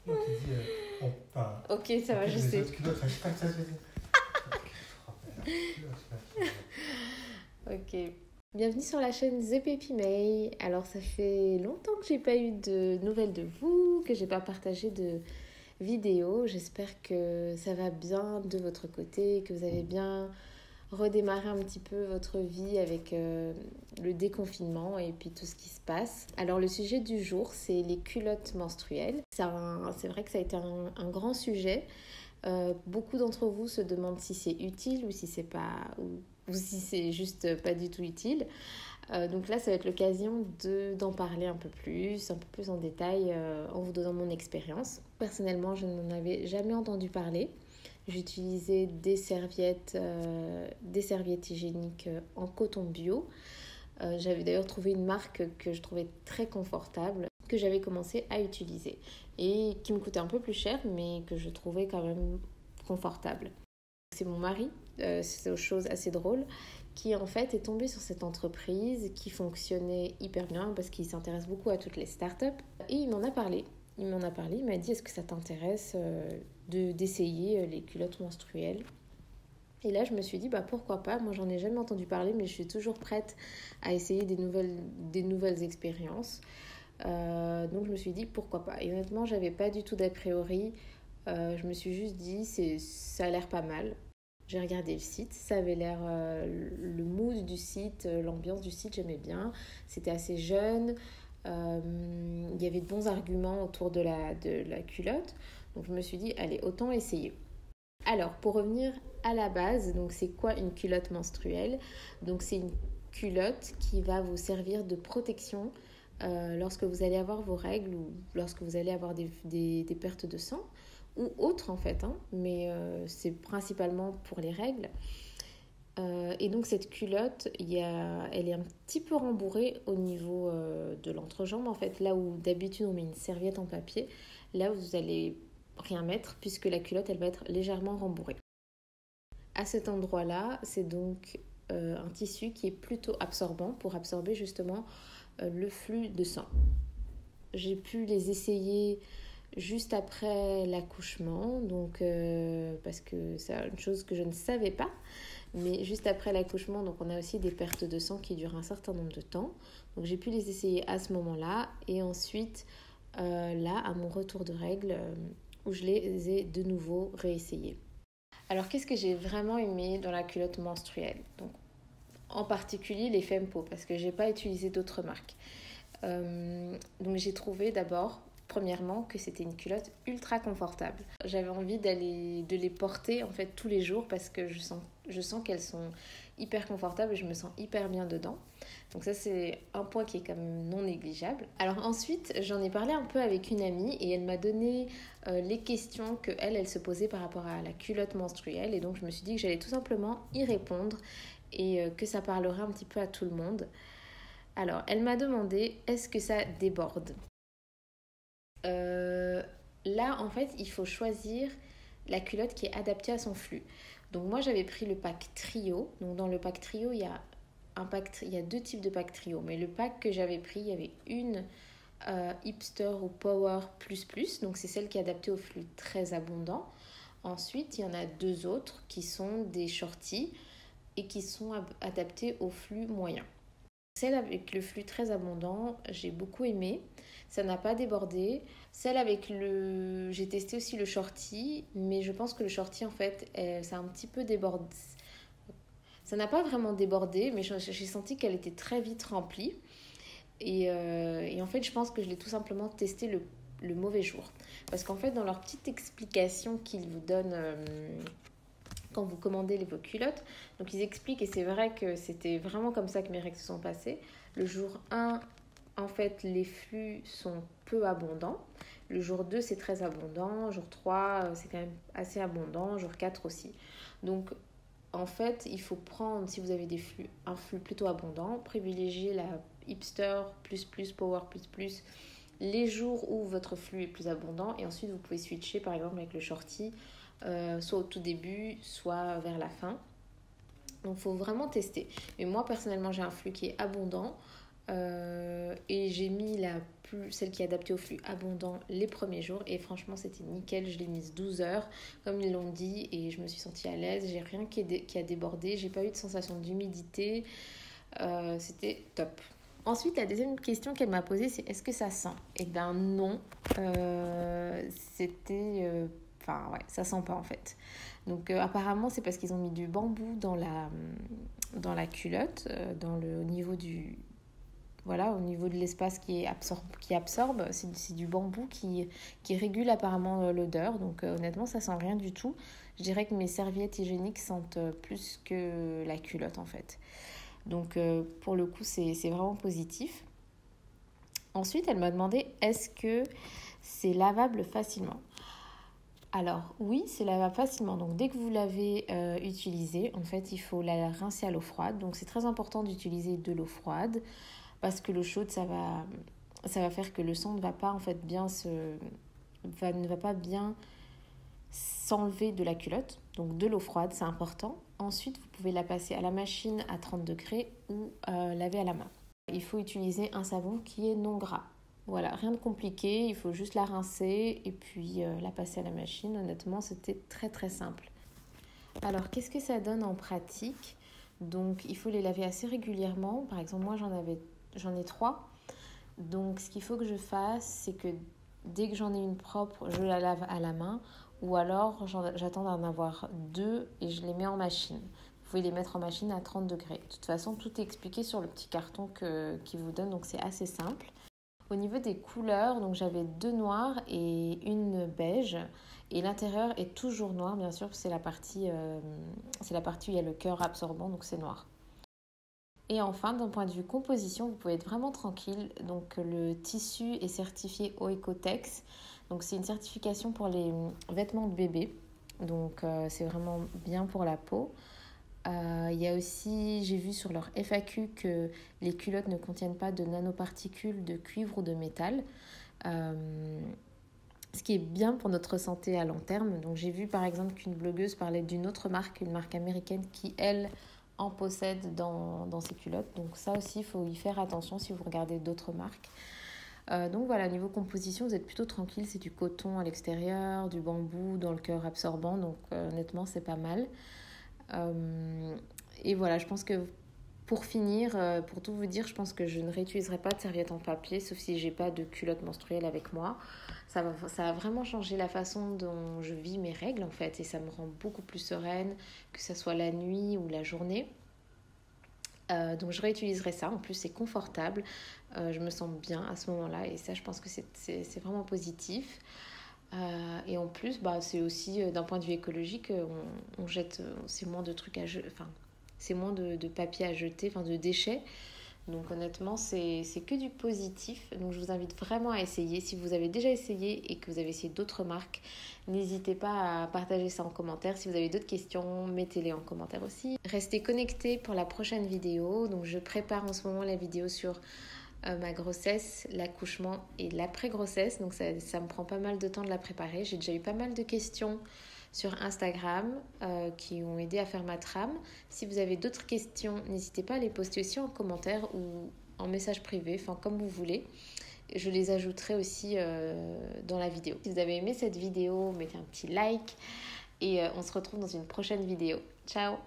On te dit, Ok, ça va, je les sais. autres culottes, ça se fait. Ok. Bienvenue sur la chaîne The Peppy May. Alors, ça fait longtemps que j'ai pas eu de nouvelles de vous, que j'ai pas partagé de vidéos. J'espère que ça va bien de votre côté, que vous avez bien redémarré un petit peu votre vie avec le déconfinement et puis tout ce qui se passe. Alors, le sujet du jour, c'est les culottes menstruelles. C'est vrai que ça a été un grand sujet. Beaucoup d'entre vous se demandent si c'est utile ou si c'est pas ou si c'est juste pas du tout utile. Donc là, ça va être l'occasion d'en parler un peu plus en détail en vous donnant mon expérience. Personnellement, je n'en avais jamais entendu parler. J'utilisais des serviettes hygiéniques en coton bio. J'avais d'ailleurs trouvé une marque que je trouvais très confortable, que j'avais commencé à utiliser et qui me coûtait un peu plus cher, mais que je trouvais quand même confortable. C'est mon mari, c'est une chose assez drôle, qui en fait est tombé sur cette entreprise qui fonctionnait hyper bien parce qu'il s'intéresse beaucoup à toutes les startups et il m'en a parlé. Il m'a dit est-ce que ça t'intéresse d'essayer les culottes menstruelles. Et là, je me suis dit, pourquoi pas. Moi, j'en ai jamais entendu parler, mais je suis toujours prête à essayer des nouvelles expériences. Donc, je me suis dit, pourquoi pas. Et honnêtement, j'avais pas du tout d'a priori. Je me suis juste dit, ça a l'air pas mal. J'ai regardé le site, ça avait l'air, le mood du site, l'ambiance du site, j'aimais bien. C'était assez jeune. Il y avait de bons arguments autour de la culotte. Donc, je me suis dit, allez, autant essayer. Alors, pour revenir à la base, donc c'est quoi une culotte menstruelle? Donc c'est une culotte qui va vous servir de protection lorsque vous allez avoir vos règles ou lorsque vous allez avoir des pertes de sang ou autres en fait, hein, mais c'est principalement pour les règles. Et donc cette culotte, elle est un petit peu rembourrée au niveau de l'entrejambe en fait, là où d'habitude on met une serviette en papier, là vous allez rien mettre puisque la culotte elle va être légèrement rembourrée. À cet endroit-là, c'est donc un tissu qui est plutôt absorbant pour absorber justement le flux de sang. J'ai pu les essayer juste après l'accouchement, donc parce que c'est une chose que je ne savais pas, mais juste après l'accouchement, donc on a aussi des pertes de sang qui durent un certain nombre de temps. Donc j'ai pu les essayer à ce moment-là et ensuite là à mon retour de règles où je les ai de nouveau réessayées. Alors, qu'est-ce que j'ai vraiment aimé dans la culotte menstruelle? Donc, en particulier les Fempo, parce que j'ai pas utilisé d'autres marques. Donc, j'ai trouvé d'abord, premièrement, que c'était une culotte ultra confortable. J'avais envie de les porter en fait tous les jours parce que je sens qu'elles sont hyper confortables et je me sens hyper bien dedans. Donc ça c'est un point qui est quand même non négligeable. Alors ensuite j'en ai parlé un peu avec une amie et elle m'a donné les questions que elle se posait par rapport à la culotte menstruelle et donc je me suis dit que j'allais tout simplement y répondre et que ça parlerait un petit peu à tout le monde. Alors elle m'a demandé est-ce que ça déborde? Là en fait il faut choisir la culotte qui est adaptée à son flux. Donc moi j'avais pris le pack trio. Donc dans le pack trio il y a deux types de pack trio, mais le pack que j'avais pris, il y avait une hipster ou power plus plus, donc c'est celle qui est adaptée au flux très abondant. Ensuite, il y en a deux autres qui sont des shorties et qui sont adaptées au flux moyen. Celle avec le flux très abondant, j'ai beaucoup aimé. Ça n'a pas débordé. Celle avec le... J'ai testé aussi le shorty, mais je pense que le shorty, en fait, ça a un petit peu débordé. Ça n'a pas vraiment débordé, mais j'ai senti qu'elle était très vite remplie. Et en fait, je pense que je l'ai tout simplement testé le mauvais jour. Parce qu'en fait, dans leur petite explication qu'ils vous donnent quand vous commandez vos culottes, donc ils expliquent, et c'est vrai que c'était vraiment comme ça que mes règles se sont passées. Le jour 1, en fait, les flux sont peu abondants. Le jour 2, c'est très abondant. Jour 3, c'est quand même assez abondant. Jour 4 aussi. Donc, en fait, il faut prendre, si vous avez un flux plutôt abondant, privilégier la hipster plus plus, power plus plus, les jours où votre flux est plus abondant. Et ensuite, vous pouvez switcher, par exemple, avec le shorty, soit au tout début, soit vers la fin. Donc, il faut vraiment tester. Mais moi, personnellement, j'ai un flux qui est abondant. Et j'ai mis celle qui est adaptée au flux abondant les premiers jours. Et franchement, c'était nickel. Je l'ai mise 12 heures, comme ils l'ont dit. Et je me suis sentie à l'aise. J'ai rien qui a débordé. J'ai pas eu de sensation d'humidité. C'était top. Ensuite, la deuxième question qu'elle m'a posée, c'est est-ce que ça sent? Eh bien non. Enfin, ouais, ça sent pas en fait. Donc apparemment, c'est parce qu'ils ont mis du bambou dans la culotte, au niveau au niveau de l'espace qui absorbe, c'est du bambou qui régule apparemment l'odeur. Donc honnêtement, ça sent rien du tout. Je dirais que mes serviettes hygiéniques sentent plus que la culotte en fait. Donc pour le coup, c'est vraiment positif. Ensuite, elle m'a demandé est-ce que c'est lavable facilement? Alors oui, c'est lavable facilement. Donc dès que vous l'avez utilisé, en fait, il faut la rincer à l'eau froide. Donc c'est très important d'utiliser de l'eau froide parce que l'eau chaude, ça va faire que le sang ne va pas en fait ne va pas bien s'enlever de la culotte. Donc de l'eau froide, c'est important. Ensuite, vous pouvez la passer à la machine à 30 degrés ou laver à la main. Il faut utiliser un savon qui est non gras. Voilà, rien de compliqué, il faut juste la rincer et puis la passer à la machine. Honnêtement, c'était très très simple. Alors, qu'est-ce que ça donne en pratique? Donc, il faut les laver assez régulièrement. Par exemple, moi, j'en ai 3. Donc, ce qu'il faut que je fasse, c'est que dès que j'en ai une propre, je la lave à la main. Ou alors, j'attends d'en avoir 2 et je les mets en machine. Vous pouvez les mettre en machine à 30 degrés. De toute façon, tout est expliqué sur le petit carton qu'ils vous donnent, donc c'est assez simple. Au niveau des couleurs, donc j'avais 2 noires et une beige. Et l'intérieur est toujours noir, bien sûr, c'est la partie où il y a le cœur absorbant, donc c'est noir. Et enfin, d'un point de vue composition, vous pouvez être vraiment tranquille. Donc le tissu est certifié Oecotex. Donc c'est une certification pour les vêtements de bébé. Donc c'est vraiment bien pour la peau. Il y a aussi, j'ai vu sur leur FAQ que les culottes ne contiennent pas de nanoparticules de cuivre ou de métal. Ce qui est bien pour notre santé à long terme. Donc j'ai vu par exemple qu'une blogueuse parlait d'une autre marque, une marque américaine qui, elle, en possède dans ses culottes. Donc ça aussi, il faut y faire attention si vous regardez d'autres marques. Donc voilà, niveau composition, vous êtes plutôt tranquille. C'est du coton à l'extérieur, du bambou dans le cœur absorbant. Donc honnêtement, c'est pas mal. Et voilà, je pense que pour finir, pour tout vous dire, je pense que je ne réutiliserai pas de serviette en papier, sauf si j'ai pas de culotte menstruelle avec moi. Ça a vraiment changé la façon dont je vis mes règles en fait, et ça me rend beaucoup plus sereine, que ce soit la nuit ou la journée. Donc je réutiliserai ça, en plus c'est confortable, je me sens bien à ce moment-là, et ça je pense que c'est vraiment positif. Et en plus, c'est aussi d'un point de vue écologique, on jette, c'est moins de trucs à jeter, enfin, c'est moins de papier à jeter, enfin de déchets. Donc honnêtement, c'est que du positif. Donc je vous invite vraiment à essayer. Si vous avez déjà essayé et que vous avez essayé d'autres marques, n'hésitez pas à partager ça en commentaire. Si vous avez d'autres questions, mettez-les en commentaire aussi. Restez connectés pour la prochaine vidéo. Donc je prépare en ce moment la vidéo sur ma grossesse, l'accouchement et l'après-grossesse. Donc ça me prend pas mal de temps de la préparer. J'ai déjà eu pas mal de questions sur Instagram qui ont aidé à faire ma trame. Si vous avez d'autres questions, n'hésitez pas à les poster aussi en commentaire ou en message privé, enfin comme vous voulez. Je les ajouterai aussi dans la vidéo. Si vous avez aimé cette vidéo, mettez un petit like et on se retrouve dans une prochaine vidéo. Ciao!